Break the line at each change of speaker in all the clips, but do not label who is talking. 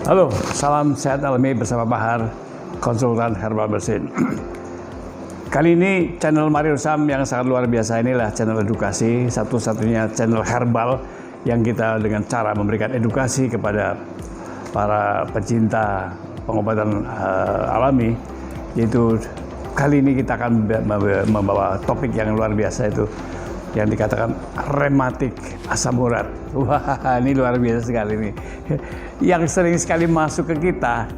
Halo, salam sehat alami bersama Bahar, konsultan herbal bersin. Kali ini channel Mario Sam yang sangat luar biasa inilah channel edukasi, satu-satunya channel herbal yang kita dengan cara memberikan edukasi kepada para pecinta pengobatan alami. Yaitu kali ini kita akan membawa topik yang luar biasa, itu yang dikatakan rematik asam urat. Wah, ini luar biasa sekali nih. Yang sering sekali masuk ke kita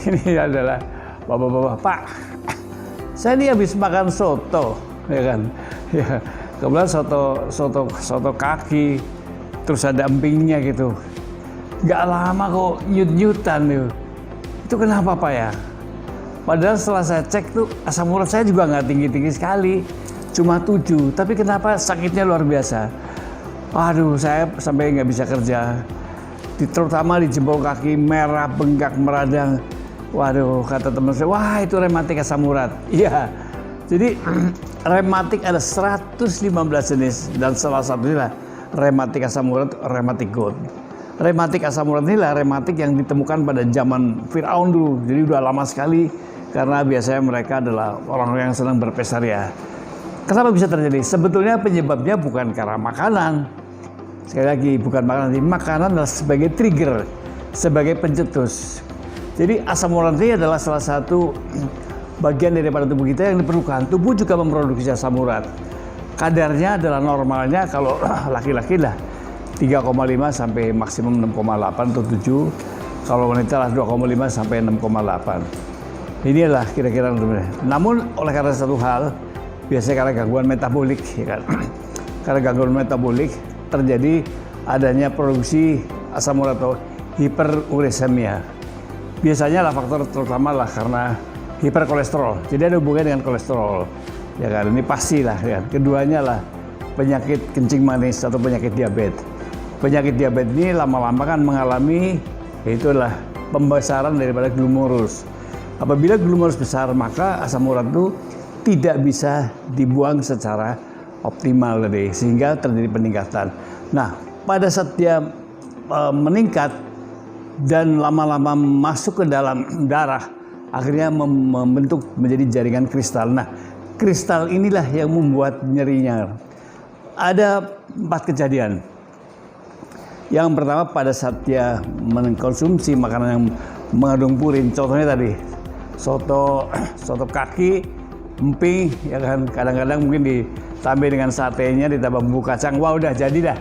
ini adalah bapak-bapak, Pak, saya ini habis makan soto, ya kan? Ya, kebetulan soto kaki, terus ada empingnya gitu. Gak lama kok nyut-nyutan tuh. Itu kenapa, Pak ya? Padahal setelah saya cek tuh asam urat saya juga nggak tinggi-tinggi sekali. Cuma 7, tapi kenapa sakitnya luar biasa? Aduh, saya sampai nggak bisa kerja. Terutama di jempol kaki merah, bengkak, meradang. Waduh, kata teman saya, wah itu rematik asam urat. Iya, jadi rematik ada 115 jenis dan salah satunya rematik asam urat, rematik gout. Rematik asam urat inilah rematik yang ditemukan pada zaman Firaun dulu. Jadi udah lama sekali karena biasanya mereka adalah orang-orang yang senang berpestaria. Kenapa bisa terjadi? Sebetulnya penyebabnya bukan karena makanan. Sekali lagi, bukan makanan. Makanan adalah sebagai trigger, sebagai pencetus. Jadi asam urat ini adalah salah satu bagian daripada tubuh kita yang diperlukan. Tubuh juga memproduksi asam urat. Kadarnya adalah normalnya kalau laki-laki lah 3,5 sampai maksimum 6,8 atau 7. Kalau wanita lah 2,5 sampai 6,8. Ini adalah kira-kira. Namun oleh karena satu hal, biasanya karena gangguan metabolik, ya kan? Karena gangguan metabolik terjadi adanya produksi asam urat atau hiperuremia. Biasanya lah faktor terutama lah karena hiperkolesterol. Jadi ada hubungannya dengan kolesterol, ya kan? Ini pastilah, ya. Keduanya lah penyakit kencing manis atau penyakit diabetes. Penyakit diabetes ini lama-lama kan mengalami, yaitu adalah pembesaran daripada glomerulus. Apabila glomerulus besar, maka asam urat itu tidak bisa dibuang secara optimal tadi, sehingga terjadi peningkatan. Nah, pada saat dia meningkat dan lama-lama masuk ke dalam darah, akhirnya membentuk menjadi jaringan kristal. Nah, kristal inilah yang membuat nyerinya. Ada 4 kejadian. Yang pertama, pada saat dia mengkonsumsi makanan yang mengandung purin, contohnya tadi soto kaki, emping, ya kan, kadang-kadang mungkin ditambah dengan satenya, ditambah bumbu kacang, wah udah jadi dah.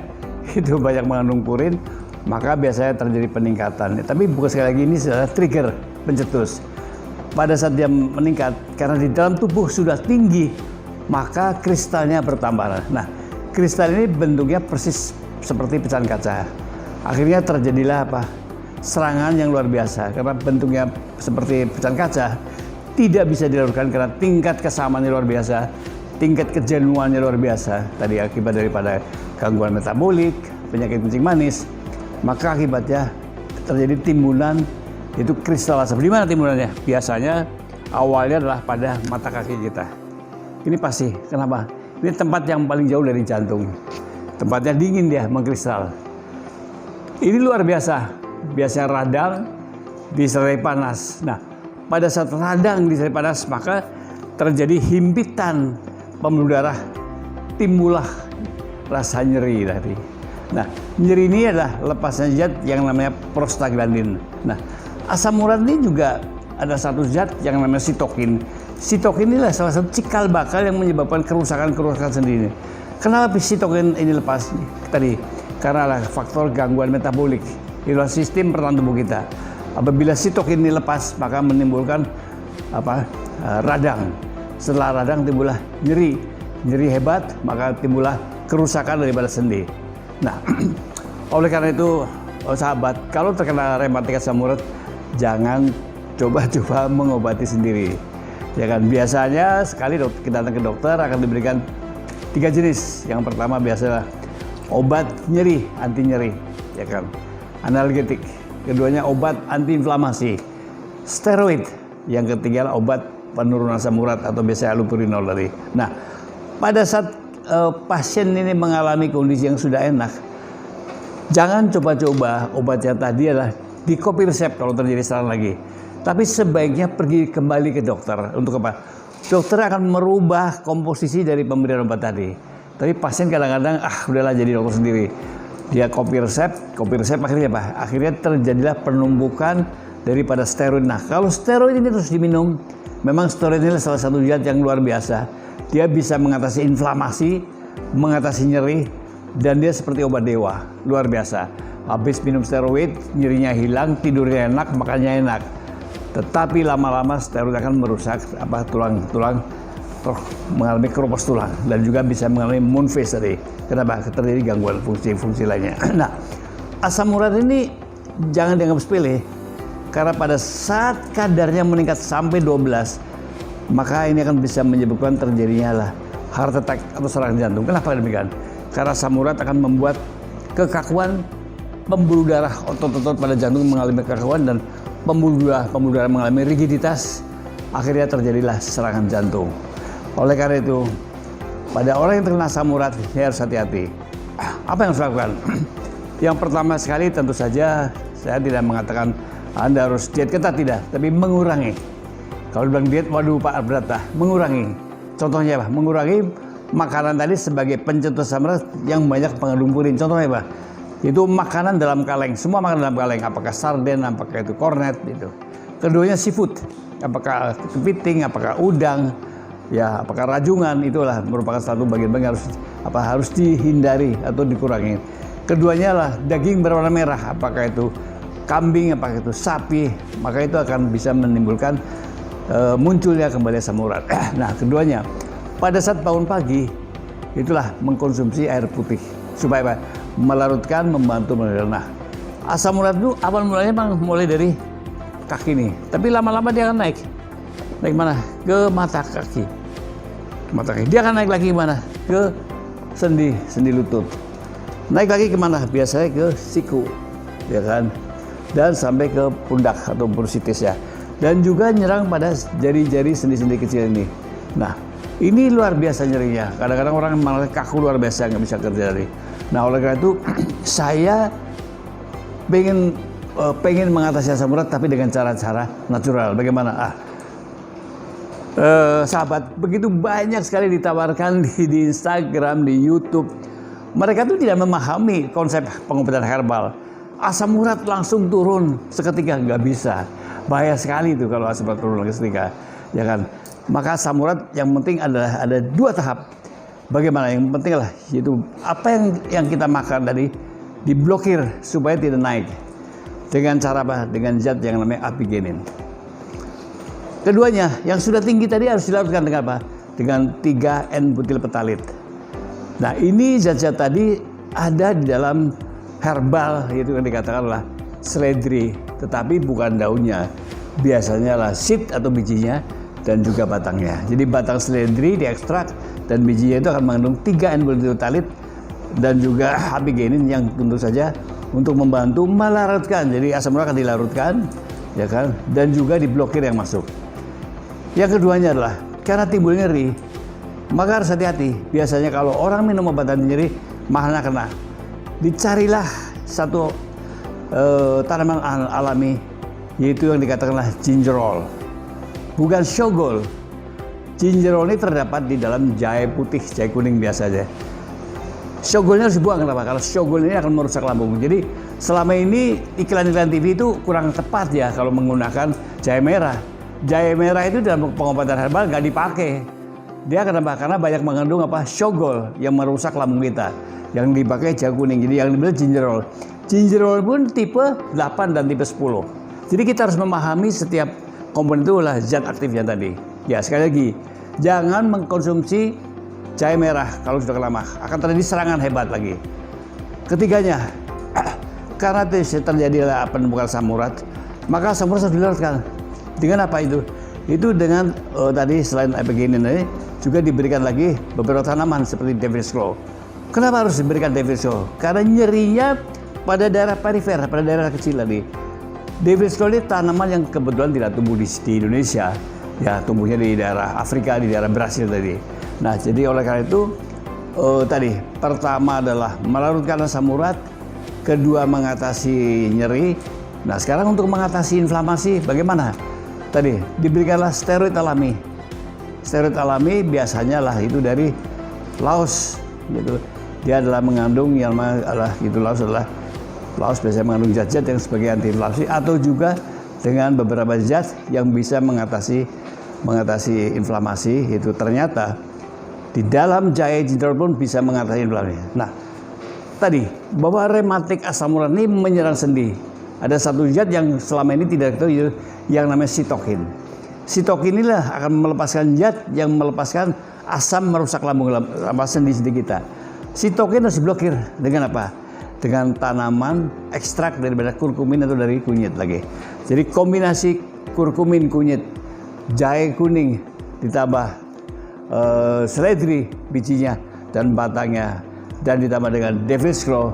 Itu banyak mengandung purin, maka biasanya terjadi peningkatan. Tapi bukan, sekali lagi ini adalah trigger pencetus. Pada saat dia meningkat, karena di dalam tubuh sudah tinggi, maka kristalnya bertambah. Nah, kristal ini bentuknya persis seperti pecahan kaca. Akhirnya terjadilah apa? Serangan yang luar biasa, karena bentuknya seperti pecahan kaca. Tidak bisa dilakukan karena tingkat kesamaannya luar biasa, tingkat kejenuhannya luar biasa. Tadi akibat daripada gangguan metabolik, penyakit kencing manis, maka akibatnya terjadi timbunan itu kristal asam. Di mana timbulannya? Biasanya awalnya adalah pada mata kaki kita. Ini pasti. Kenapa? Ini tempat yang paling jauh dari jantung. Tempatnya dingin, dia mengkristal. Ini luar biasa. Biasanya radang disertai panas. Nah, pada saat radang disertai panas, maka terjadi himpitan pembuluh darah, timbullah rasa nyeri tadi. Nah, nyeri ini adalah lepasnya zat yang namanya prostaglandin. Nah, asam urat ini juga ada satu zat yang namanya sitokin. Sitokin inilah salah satu cikal bakal yang menyebabkan kerusakan sendiri. Kenapa sitokin ini lepas tadi? Karena ada faktor gangguan metabolik di dalam sistem pertahanan tubuh kita. Apabila sitokin ini lepas, maka menimbulkan radang. Setelah radang timbullah nyeri hebat, maka timbullah kerusakan daripada sendi. Nah, oleh karena itu, sahabat, kalau terkena rematik asam urat, jangan coba-coba mengobati sendiri. Ya kan, biasanya sekali kita datang ke dokter akan diberikan 3 jenis. Yang pertama biasalah obat nyeri, anti nyeri, ya kan, analgetik. Keduanya obat antiinflamasi, steroid. Yang ketiga obat penurunan asam urat atau biasanya allopurinol tadi. Nah, pada saat pasien ini mengalami kondisi yang sudah enak, jangan coba-coba obat yang tadi adalah di copy resep kalau terjadi serangan lagi. Tapi sebaiknya pergi kembali ke dokter. Untuk apa? Dokter akan merubah komposisi dari pemberian obat tadi. Tapi pasien kadang-kadang udahlah jadi dokter sendiri. Dia copy resep akhirnya apa? Akhirnya terjadilah penumpukan daripada steroid. Nah, kalau steroid ini terus diminum, memang steroid ini salah satu zat yang luar biasa. Dia bisa mengatasi inflamasi, mengatasi nyeri, dan dia seperti obat dewa, luar biasa. Habis minum steroid, nyerinya hilang, tidurnya enak, makannya enak. Tetapi lama-lama steroid akan merusak tulang-tulang, mengalami keropos tulang, dan juga bisa mengalami moon phase tadi. Kenapa? Terjadi gangguan fungsi-fungsi lainnya. Nah, asam urat ini jangan dianggap sepele, karena pada saat kadarnya meningkat sampai 12, maka ini akan bisa menyebabkan terjadinya heart attack atau serangan jantung. Kenapa demikian? Karena asam urat akan membuat kekakuan pembuluh darah, otot-otot pada jantung mengalami kekakuan, dan pembuluh darah mengalami rigiditas, akhirnya terjadilah serangan jantung. Oleh karena itu, pada orang yang terkena asam urat, harus hati-hati. Apa yang harus dilakukan? Yang pertama sekali tentu saja, saya tidak mengatakan Anda harus diet ketat, tidak, tapi mengurangi. Kalau bilang diet, waduh Pak berat dah. Mengurangi. Contohnya apa? Mengurangi makanan tadi sebagai pencetus asam urat yang banyak mengandung purin. Contohnya apa? Itu makanan dalam kaleng. Semua makanan dalam kaleng. Apakah sarden, apakah itu kornet, gitu. Keduanya seafood. Apakah kepiting, apakah udang, ya, apakah rajungan, itulah merupakan satu bagian-bagian harus dihindari atau dikurangi. Keduanya lah daging berwarna merah, apakah itu kambing, apakah itu sapi, maka itu akan bisa menimbulkan munculnya kembali asam urat. Nah, keduanya pada saat bangun pagi itulah mengkonsumsi air putih supaya apa? Melarutkan, membantu melarutkan. Nah, asam urat itu awal mulanya memang mulai dari kaki nih, tapi lama-lama dia akan naik mana? Ke mata kaki. Dia akan naik lagi mana? Ke sendi lutut. Naik lagi kemana? Biasanya ke siku, ya kan? Dan sampai ke pundak atau bursitis ya. Dan juga nyerang pada jari-jari sendi-sendi kecil ini. Nah, ini luar biasa nyerinya. Kadang-kadang orang malah kaku luar biasa, nggak bisa kerja tadi. Nah, oleh karena itu saya pengen mengatasi asam urat tapi dengan cara-cara natural. Bagaimana? Sahabat, begitu banyak sekali ditawarkan di Instagram, di YouTube. Mereka tuh tidak memahami konsep pengobatan herbal. Asam urat langsung turun seketika, nggak bisa. Bahaya sekali itu kalau asam urat turun seketika, ya kan? Maka asam urat yang penting adalah ada 2 tahap. Bagaimana? Yang penting lah, yaitu apa yang kita makan tadi diblokir supaya tidak naik. Dengan cara apa? Dengan zat yang namanya apigenin. Keduanya, yang sudah tinggi tadi harus dilarutkan dengan apa? Dengan 3N-butil petalit. Nah, ini zat-zat tadi ada di dalam herbal, yaitu yang dikatakan adalah seledri, tetapi bukan daunnya. Biasanya lah seed atau bijinya dan juga batangnya. Jadi batang seledri diekstrak dan bijinya itu akan mengandung 3N-butil petalit dan juga apigenin yang tentu saja untuk membantu melarutkan. Jadi asam urat akan dilarutkan, ya kan? Dan juga diblokir yang masuk. Yang keduanya adalah karena timbul nyeri, maka harus hati-hati. Biasanya kalau orang minum obat anti nyeri, mana kena. Dicarilah satu tanaman alami, yaitu yang dikatakanlah gingerol, bukan shogol. Gingerol ini terdapat di dalam jahe putih, jahe kuning biasa aja. Shogolnya harus dibuang, kenapa? Kalau shogol ini akan merusak lambung. Jadi selama ini iklan-iklan TV itu kurang tepat ya kalau menggunakan jahe merah. Jahe merah itu dalam pengobatan herbal nggak dipakai. Dia kenapa? Karena banyak mengandung shogol yang merusak lambung kita. Yang dipakai jahe kuning. Jadi yang dibilang gingerol. Gingerol pun tipe 8 dan tipe 10. Jadi kita harus memahami setiap komponen itu adalah zat aktifnya tadi. Ya, sekali lagi, jangan mengkonsumsi jahe merah kalau sudah lama, akan terjadi serangan hebat lagi. Ketiganya, karena terjadi penumpukan asam urat, maka asam urat harus dilarutkan. Dengan apa itu? Itu dengan tadi selain apigenin ini juga diberikan lagi beberapa tanaman seperti David's Claw. Kenapa harus diberikan David's Claw? Karena nyerinya pada daerah perifer, pada daerah kecil tadi. David's Claw ini tanaman yang kebetulan tidak tumbuh di Indonesia, ya tumbuhnya di daerah Afrika, di daerah Brasil tadi. Nah, jadi oleh karena itu tadi pertama adalah melarutkan asam urat, kedua mengatasi nyeri, Nah, sekarang untuk mengatasi inflamasi bagaimana? Tadi diberikanlah steroid alami. Steroid alami biasanya lah itu dari laos gitu. Dia adalah mengandung yang adalah gitu, laos biasanya mengandung zat-zat yang sebagai antiinflamasi atau juga dengan beberapa zat yang bisa mengatasi inflamasi. Itu ternyata di dalam jahe jinjrol pun bisa mengatasi inflamasi. Nah, tadi bahwa rematik asam urat ini menyerang sendi. Ada satu zat yang selama ini tidak tahu yang namanya sitokin. Sitokin inilah akan melepaskan zat yang melepaskan asam merusak lambung sendi-sendi kita. Sitokin harus diblokir dengan apa? Dengan tanaman ekstrak daripada kurkumin atau dari kunyit lagi. Jadi kombinasi kurkumin, kunyit, jahe kuning ditambah seledri bijinya dan batangnya dan ditambah dengan devil's claw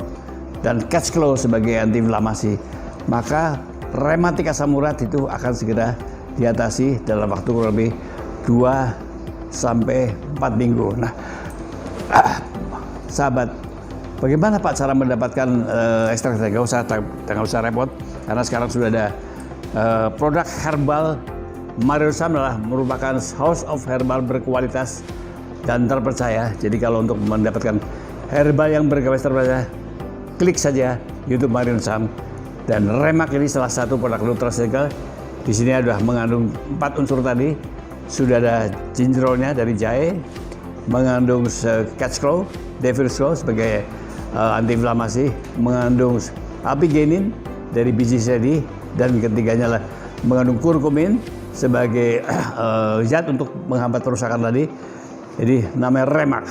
dan cat's claw sebagai antiinflamasi, maka rematik asam urat itu akan segera diatasi dalam waktu kurang lebih 2 sampai 4 minggu. Nah, sahabat, bagaimana Pak cara mendapatkan ekstrak? Nggak usah repot, karena sekarang sudah ada produk herbal. Mario Sam adalah merupakan house of herbal berkualitas dan terpercaya. Jadi kalau untuk mendapatkan herbal yang berkualitas terpercaya, klik saja YouTube Mario Sam. Dan Remak ini salah satu produk nutraceutical. Di sini sudah mengandung 4 unsur tadi. Sudah ada jinjrolnya dari jahe, mengandung cat's claw, devil's claw sebagai antiinflamasi, mengandung apigenin dari biji seledri, dan ketiganya lah mengandung kurkumin sebagai zat untuk menghambat perusakan tadi. Jadi namanya Remak.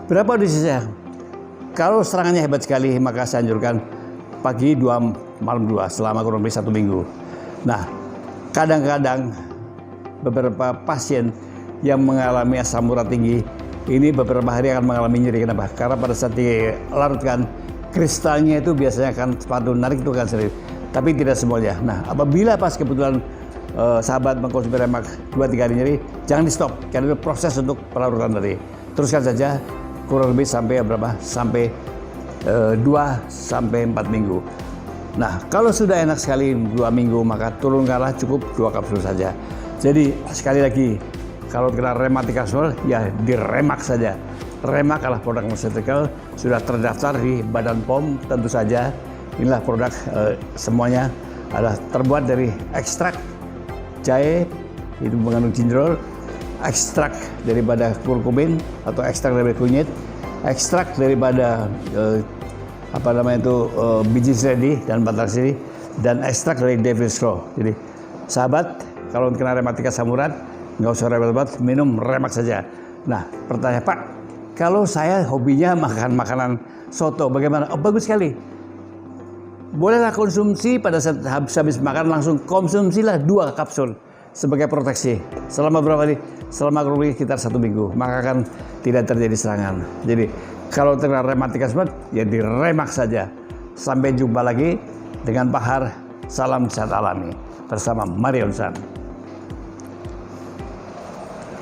Berapa dosisnya? Kalau serangannya hebat sekali, maka saya anjurkan pagi 2, malam 2 selama kurang lebih 1 minggu. Nah, kadang-kadang beberapa pasien yang mengalami asam urat tinggi ini beberapa hari akan mengalami nyeri. Kenapa? Karena pada saat dilarutkan, kristalnya itu biasanya akan sepatu narik itu akan sering. Tapi tidak semuanya. Nah, apabila pas kebetulan sahabat mengkonsumsi Remak 2-3 hari nyeri, jangan di stop, karena itu proses untuk pelarutan tadi. Teruskan saja kurang lebih sampai berapa? Sampai 2 sampai 4 minggu. Nah, kalau sudah enak sekali 2 minggu, maka turunkanlah cukup 2 kapsul saja. Jadi sekali lagi, kalau kena rematik asam ya di Remak saja. Remak adalah produk nutraceutical, sudah terdaftar di Badan POM tentu saja. Inilah produk semuanya adalah terbuat dari ekstrak jahe, itu mengandung jinjrol, ekstrak daripada kurkumin atau ekstrak dari kunyit, ekstrak daripada biji seledri dan batang seledri, dan ekstrak dari devil's claw. Jadi sahabat, kalau kena rematik asam urat, nggak usah repot-repot, minum Remak saja. Nah, pertanyaan Pak, kalau saya hobinya makan makanan soto, bagaimana? Oh, bagus sekali. Bolehlah konsumsi pada saat habis makan, langsung konsumsilah 2 kapsul sebagai proteksi. Selama berapa hari? Selama kurang lebih sekitar 1 minggu, maka akan tidak terjadi serangan. Jadi kalau terkena rematik asam urat, ya di Remak saja. Sampai jumpa lagi dengan Pak Har. Salam sehat alami bersama Mario Sam.